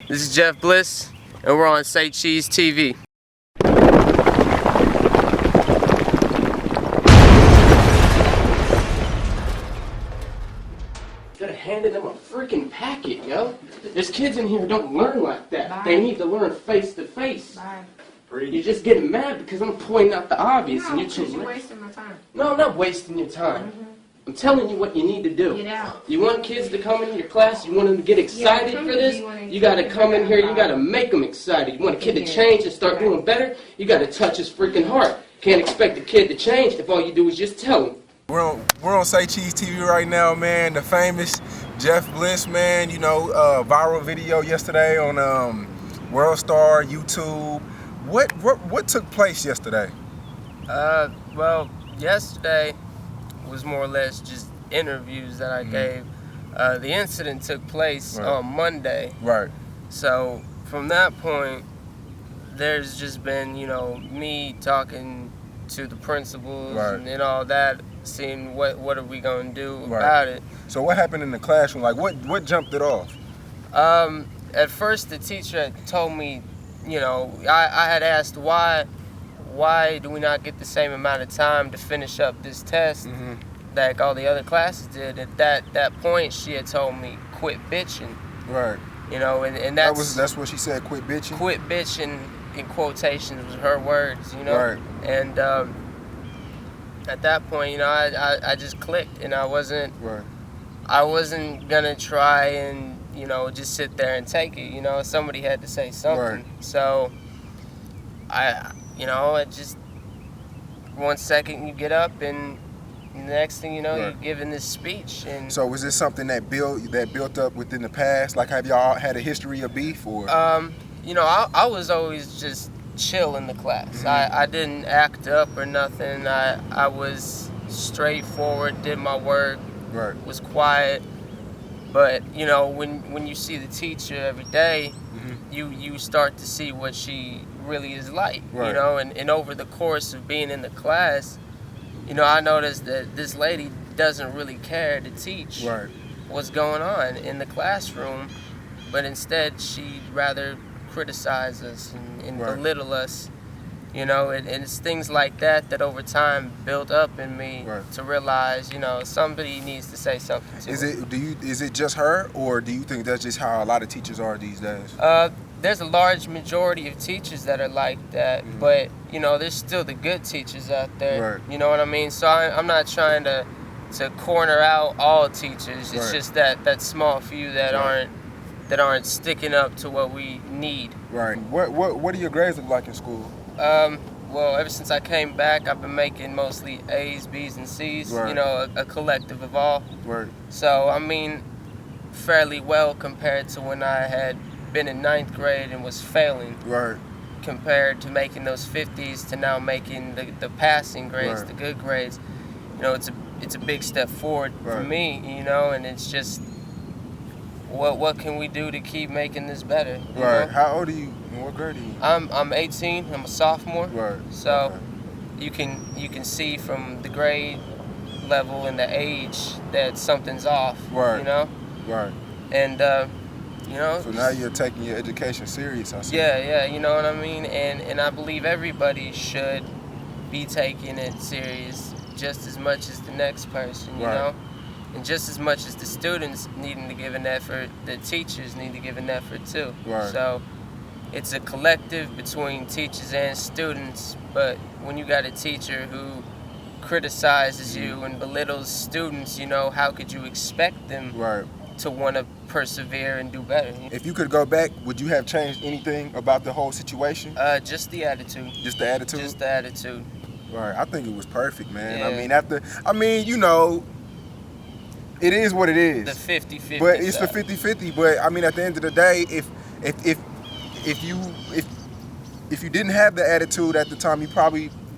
This is Jeff Bliss, and we're on Say Cheese TV. Gotta hand them a freaking packet, yo. There's kids in here who don't learn like that. Bye. They need to learn face to face. Bye. You're just getting mad because I'm pointing out the obvious, No, and you're because too you're late. wasting my time. No, I'm not wasting your time. I'm telling you what you need to do. Get out. You want kids to come in your class, you want them to get excited come for to this, me when you gotta it's come in here, you about. gotta make them excited. You want a kid to Yeah. change and start Right. doing better, you gotta touch his freaking heart. Can't expect a kid to change if all you do is just tell him. We're on Say Cheese TV right now, man. The famous Jeff Bliss, man. You know, viral video yesterday on World Star, YouTube. What took place yesterday? Well, yesterday was more or less just interviews that I gave. The incident took place on Monday. Right. So from that point, there's just been, me talking to the principals and all that, seeing what are we gonna do about it. So what happened in the classroom? Like what jumped it off? At first the teacher had told me, I had asked why do we not get the same amount of time to finish up this test like all the other classes did. At that point she had told me quit bitching. Right. And that's what she said, quit bitching? Quit bitching in quotations was her words, Right. And at that point, I just clicked, and I wasn't gonna try and just sit there and take it. Somebody had to say something. Right. So I just 1 second you get up, and the next thing you know, you're giving this speech. And so was this something that built up within the past? Like, have y'all had a history of beef, or? I was always just chill in the class. I didn't act up or nothing. I was straightforward, did my work, was quiet. But when you see the teacher every day, you start to see what she really is like. And over the course of being in the class, I noticed that this lady doesn't really care to teach what's going on in the classroom, but instead she'd rather criticize us and belittle us, and it's things like that over time built up in me to realize, somebody needs to say something to Is it just her, or do you think that's just how a lot of teachers are these days? There's a large majority of teachers that are like that, but there's still the good teachers out there. You know what I mean? So I'm not trying to corner out all teachers. It's just that small few that aren't sticking up to what we need. Right. What do your grades look like in school? Well, ever since I came back, I've been making mostly A's, B's, and C's. A collective of all. So I mean, fairly well compared to when I had been in 9th grade and was failing. Compared to making those 50s to now making the passing grades, the good grades. It's a big step forward for me. And it's just what can we do to keep making this better? You know? How old are you? What grade are you? I'm 18. I'm a sophomore. So you can see from the grade level and the age that something's off. And so now you're taking your education serious, I see. Yeah, you know what I mean? And I believe everybody should be taking it serious just as much as the next person, you know? And just as much as the students needing to give an effort, the teachers need to give an effort too. So it's a collective between teachers and students, but when you got a teacher who criticizes you and belittles students, how could you expect them to want to persevere and do better? If you could go back, would you have changed anything about the whole situation? Just the attitude. Just the attitude? Just the attitude. I think it was perfect, man. Yeah. It is what it is. The 50-50. But it's the 50-50. But I mean, at the end of the day, if you didn't have the attitude at the time, it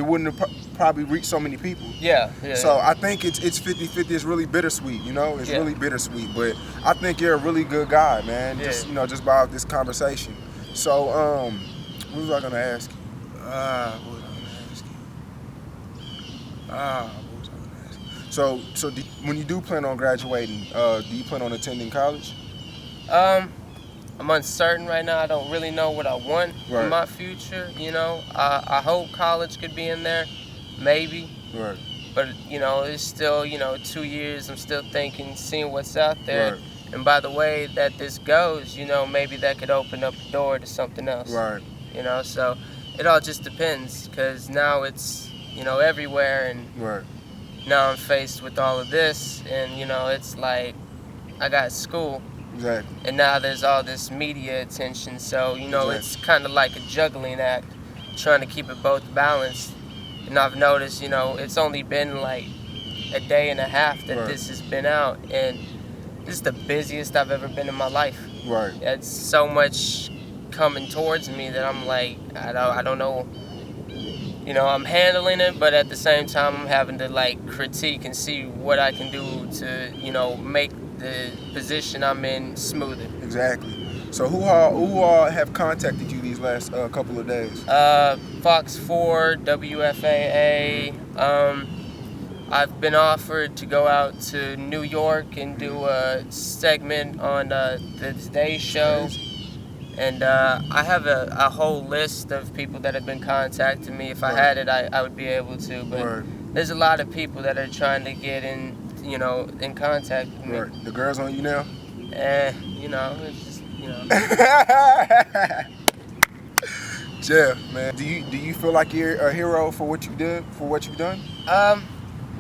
wouldn't have probably reached so many people. Yeah. So I think it's 50-50. It's really bittersweet, It's really bittersweet. But I think you're a really good guy, man. Just just by this conversation. So what was I gonna ask you? So Mm-hmm. when you do plan on graduating, do you plan on attending college? I'm uncertain right now. I don't really know what I want in my future. You know, I hope college could be in there, maybe. Right. But you know, it's still 2 years. I'm still thinking, seeing what's out there. Right. And by the way that this goes, you know, maybe that could open up a door to something else. Right. You know, so it all just depends, because now it's, you know, everywhere, and right. now I'm faced with all of this, and you know, it's like I got school. Exactly. And now there's all this media attention, so you know, it's kind of like a juggling act, trying to keep it both balanced. And I've noticed, you know, it's only been like a day and a half that this has been out, and this is the busiest I've ever been in my life. Right. It's so much coming towards me that I'm like, I don't know. You know, I'm handling it, but at the same time, I'm having to like critique and see what I can do to, you know, make the position I'm in smoother. Exactly. So who all have contacted you these last couple of days? Fox 4, WFAA. I've been offered to go out to New York and do a segment on the Today Show. And I have a whole list of people that have been contacting me. If I had it, I would be able to. But there's a lot of people that are trying to get in, you know, in contact with me. The girls on you now? You know, it's just, you know. Jeff, man, do you feel like you're a hero for what you did, for what you've done?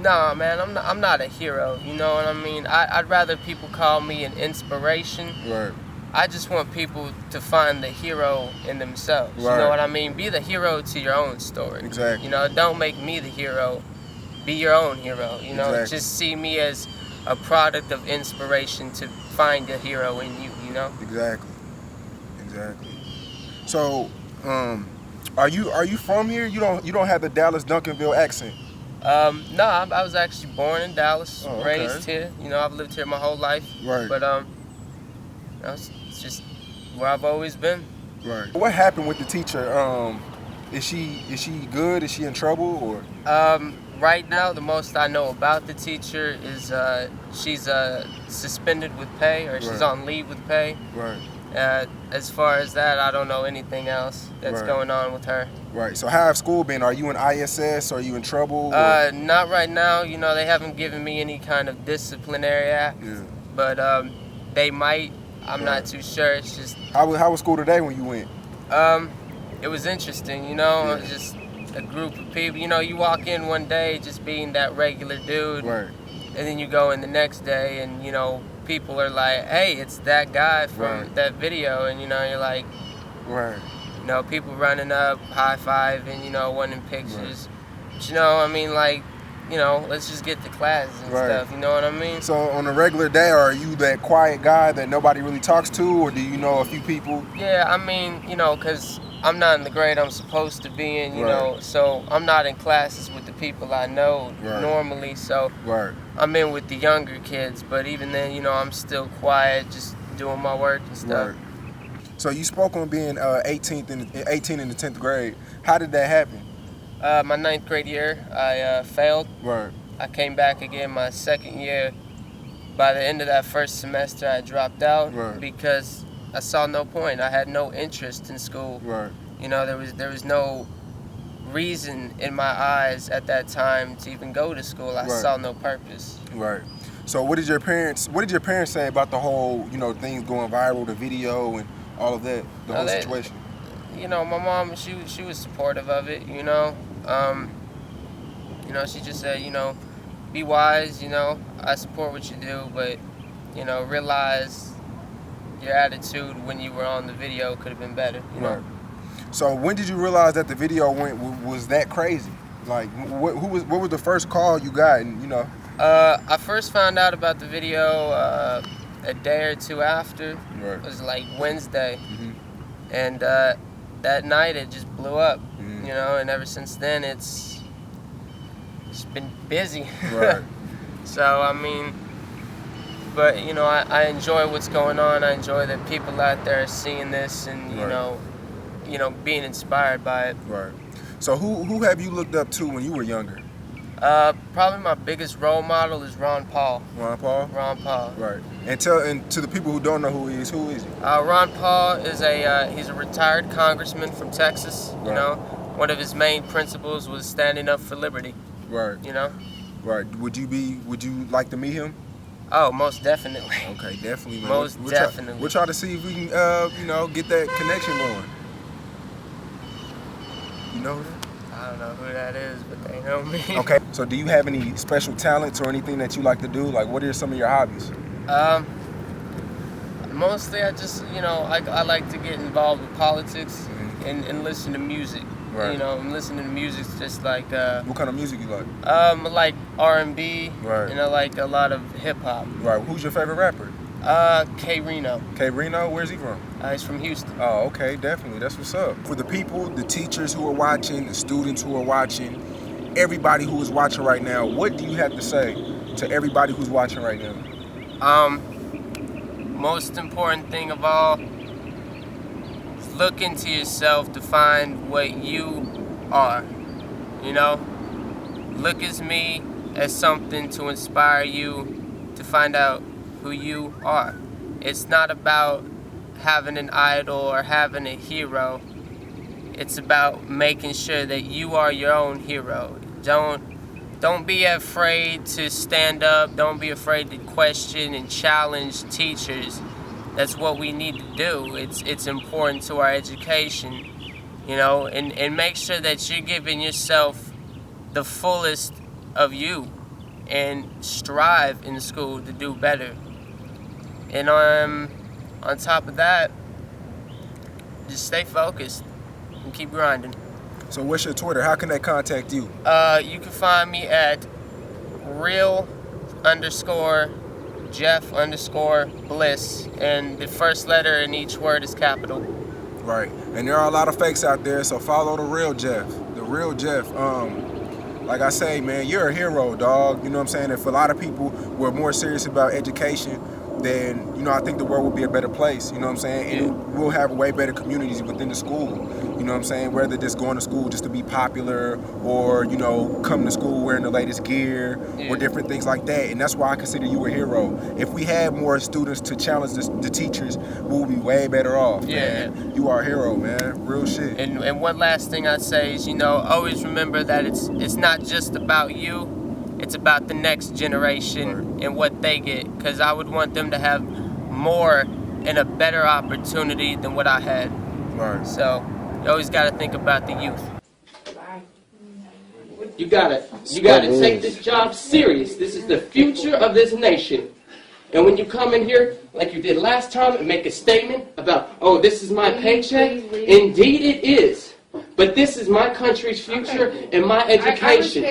Nah, man, I'm not a hero. You know what I mean? I'd rather people call me an inspiration. Right. I just want people to find the hero in themselves. You know what I mean? Be the hero to your own story. Exactly. You know, don't make me the hero. Be your own hero. You know, just see me as a product of inspiration to find the hero in you. You know. Exactly. Exactly. So, are you from here? You don't have the Dallas Duncanville accent. No, I was actually born in Dallas, raised here. You know, I've lived here my whole life. Right. But you know, it's just where I've always been. Right. What happened with the teacher? Is she good? Is she in trouble or? Right now, the most I know about the teacher is she's suspended with pay, or she's on leave with pay. Right. As far as that, I don't know anything else that's going on with her. Right. So how have school been? Are you in ISS? Are you in trouble? Not right now. You know, they haven't given me any kind of disciplinary act. Yeah. But they might. I'm not too sure. It's just. How was school today when you went? It was interesting. You know, just a group of people. You know, you walk in one day just being that regular dude. Right. And then you go in the next day, and you know, people are like, "Hey, it's that guy from that video," and you know, you're like, you know, people running up, high fiving, you know, wanting pictures. But you know, I mean, like, you know, let's just get to classes and stuff. You know what I mean? So on a regular day, are you that quiet guy that nobody really talks to, or do you know a few people? Yeah, I mean, you know, because I'm not in the grade I'm supposed to be in, you know, so I'm not in classes with the people I know normally, so I'm in with the younger kids, but even then, you know, I'm still quiet, just doing my work and stuff. Right. So you spoke on being 18 in the 10th grade. How did that happen? My 9th grade year, I failed. Right. I came back again my 2nd year. By the end of that first semester, I dropped out because I saw no point. I had no interest in school. Right. You know, there was no reason in my eyes at that time to even go to school. I saw no purpose. Right. So what did your parents say about the whole, you know, things going viral, the video and all of that, the whole situation? You know, my mom, she was supportive of it, you know. You know, she just said, you know, be wise, you know, I support what you do, but, you know, realize your attitude when you were on the video could have been better, you know. So when did you realize that the video was that crazy? Like, what was the first call you got, and, you know? I first found out about the video a day or two after. It was like Wednesday. And that night it just blew up, you know, and ever since then it's been busy. So, I mean, but, you know, I enjoy what's going on. I enjoy that people out there are seeing this and, you know, being inspired by it. So who have you looked up to when you were younger? Probably my biggest role model is Ron Paul. Ron Paul? Ron Paul. Right. And to the people who don't know who he is he? Ron Paul is he's a retired congressman from Texas. Right. You know, one of his main principles was standing up for liberty. Right. You know. Right. Would you like to meet him? Oh, most definitely. Okay, definitely, man. Most definitely. We'll try to see if we can, get that connection going. You know that? I don't know who that is, but they know me. Okay. So, do you have any special talents or anything that you like to do? Like, what are some of your hobbies? Mostly I just, I like to get involved with politics and listen to music. Right. You know, I'm listening to music just like... what kind of music you like? I like R&B, right. And I like a lot of hip-hop. Right. Who's your favorite rapper? K Reno. K Reno? Where's he from? He's from Houston. Oh, okay, definitely. That's what's up. For the people, the teachers who are watching, the students who are watching, everybody who is watching right now, what do you have to say to everybody who's watching right now? Most important thing of all, look into yourself to find what you are. You know, look at me as something to inspire you to find out who you are. It's not about having an idol or having a hero. It's about making sure that you are your own hero. Don't be afraid to stand up. Don't be afraid to question and challenge teachers. That's what we need to do. It's important to our education, and make sure that you're giving yourself the fullest of you and strive in school to do better. And on top of that, just stay focused and keep grinding. So what's your Twitter? How can they contact you? You can find me at real_Jeff_Bliss, and the first letter in each word is capital. Right. And there are a lot of fakes out there, so follow the real Jeff. The real Jeff. Like I say, man, you're a hero, dog. You know what I'm saying? If a lot of people were more serious about education, then, I think the world would be a better place, you know what I'm saying? And we'll have way better communities within the school, you know what I'm saying? Whether just going to school just to be popular or, coming to school wearing the latest gear or different things like that. And that's why I consider you a hero. If we had more students to challenge the teachers, we would be way better off, man. You are a hero, man. Real shit. And one last thing I'd say is, always remember that it's not just about you. It's about the next generation and what they get, because I would want them to have more and a better opportunity than what I had. Right. So you always got to think about the youth. You gotta take this job serious. This is the future of this nation. And when you come in here, like you did last time, and make a statement about, oh, this is my paycheck, indeed it is. But this is my country's future and my education.